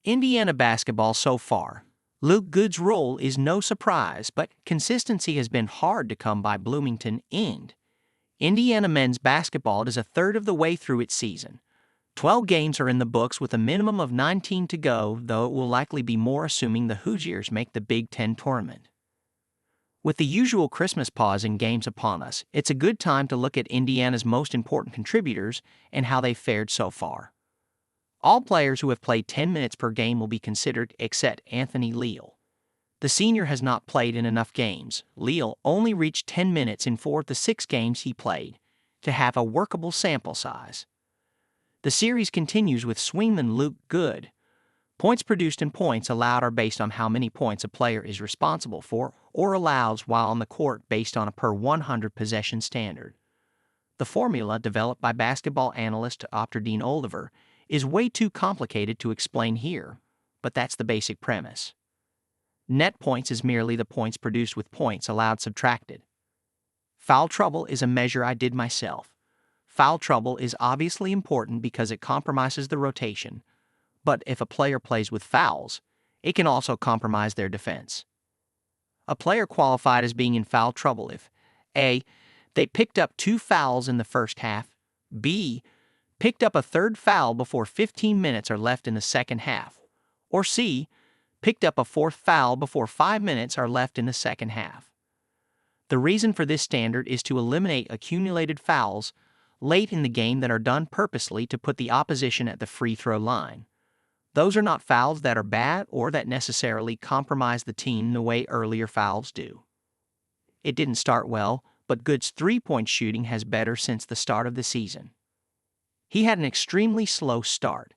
Indiana basketball so far. Luke Goode's role is no surprise, but consistency has been hard to come by. Bloomington end. Indiana men's basketball is a third of the way through its season. 12 games are in the books with a minimum of 19 to go, though it will likely be more assuming the Hoosiers make the Big Ten tournament. With the usual Christmas pause in games upon us, it's a good time to look at Indiana's most important contributors and how they've fared so far. All players who have played 10 minutes per game will be considered except Anthony Leal. The senior has not played in enough games. Leal only reached 10 minutes in 4 of the 6 games he played to have a workable sample size. The series continues with swingman Luke Goode. Points produced and points allowed are based on how many points a player is responsible for or allows while on the court based on a per 100 possession standard. The formula, developed by basketball analyst Dr. Dean Oliver, is way too complicated to explain here, but that's the basic premise. Net points is merely the points produced with points allowed subtracted. Foul trouble is a measure I did myself. Foul trouble is obviously important because it compromises the rotation, but if a player plays with fouls, it can also compromise their defense. A player qualified as being in foul trouble if A. They picked up 2 fouls in the first half, B. Picked up a third foul before 15 minutes are left in the second half, or C. Picked up a 4th foul before 5 minutes are left in the second half. The reason for this standard is to eliminate accumulated fouls late in the game that are done purposely to put the opposition at the free throw line. Those are not fouls that are bad or that necessarily compromise the team the way earlier fouls do. It didn't start well, but Goode's three-point shooting has better since the start of the season. He had an extremely slow start.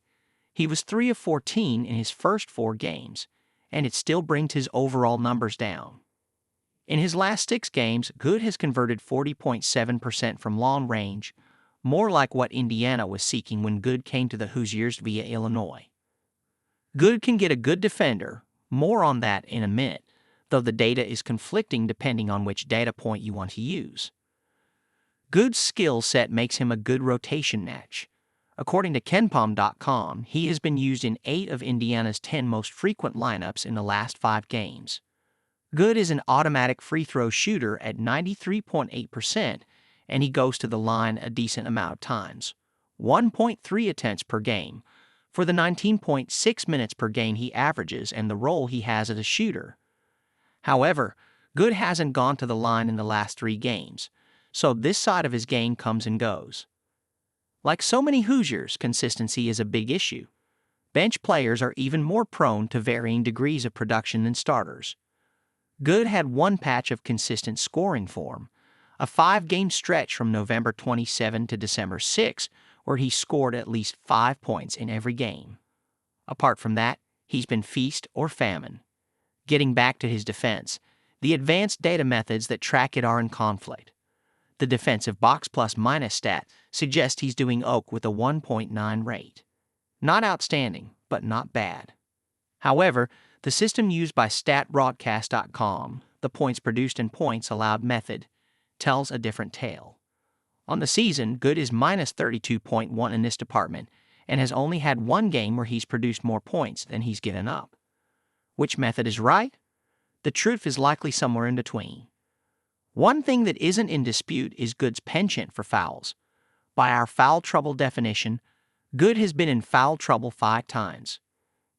He was 3 of 14 in his first 4 games, and it still brings his overall numbers down. In his last 6 games, Goode has converted 40.7% from long range, more like what Indiana was seeking when Goode came to the Hoosiers via Illinois. Goode can get a good defender, more on that in a minute, though the data is conflicting depending on which data point you want to use. Goode's skill set makes him a good rotation match. According to KenPom.com, he has been used in 8 of Indiana's 10 most frequent lineups in the last 5 games. Goode is an automatic free throw shooter at 93.8%, and he goes to the line a decent amount of times, 1.3 attempts per game, for the 19.6 minutes per game he averages and the role he has as a shooter. However, Goode hasn't gone to the line in the last 3 games, so this side of his game comes and goes. Like so many Hoosiers, consistency is a big issue. Bench players are even more prone to varying degrees of production than starters. Goode had one patch of consistent scoring form, a 5-game stretch from November 27 to December 6, where he scored at least 5 points in every game. Apart from that, he's been feast or famine. Getting back to his defense, the advanced data methods that track it are in conflict. The defensive box plus minus stat suggests he's doing OK with a 1.9 rate. Not outstanding, but not bad. However, the system used by StatBroadcast.com, the points produced and points allowed method, tells a different tale. On the season, Goode is minus 32.1 in this department and has only had 1 game where he's produced more points than he's given up. Which method is right? The truth is likely somewhere in between. One thing that isn't in dispute is Goode's penchant for fouls. By our foul trouble definition, Goode has been in foul trouble 5 times.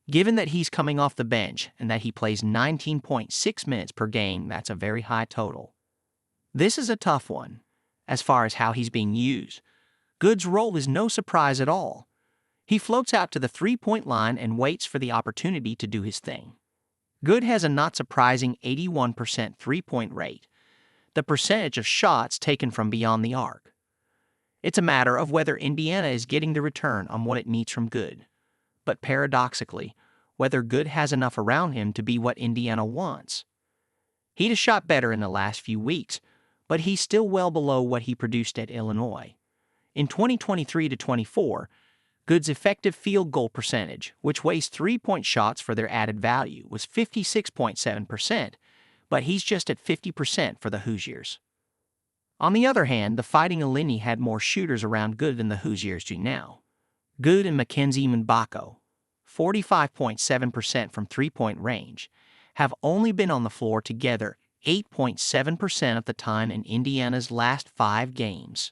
Given that he's coming off the bench and that he plays 19.6 minutes per game, that's a very high total. This is a tough one. As far as how he's being used, Goode's role is no surprise at all. He floats out to the 3-point line and waits for the opportunity to do his thing. Goode has a not surprising 81% 3-point rate, the percentage of shots taken from beyond the arc. It's a matter of whether Indiana is getting the return on what it needs from Goode, but paradoxically, whether Goode has enough around him to be what Indiana wants. He'd have shot better in the last few weeks, but he's still well below what he produced at Illinois. In 2023-24, Goode's effective field goal percentage, which weighs 3-point shots for their added value, was 56.7%, but he's just at 50% for the Hoosiers. On the other hand, the Fighting Illini had more shooters around Goode than the Hoosiers do now. Goode and Mackenzie Mbako, 45.7% from three-point range, have only been on the floor together 8.7% of the time in Indiana's last 5 games.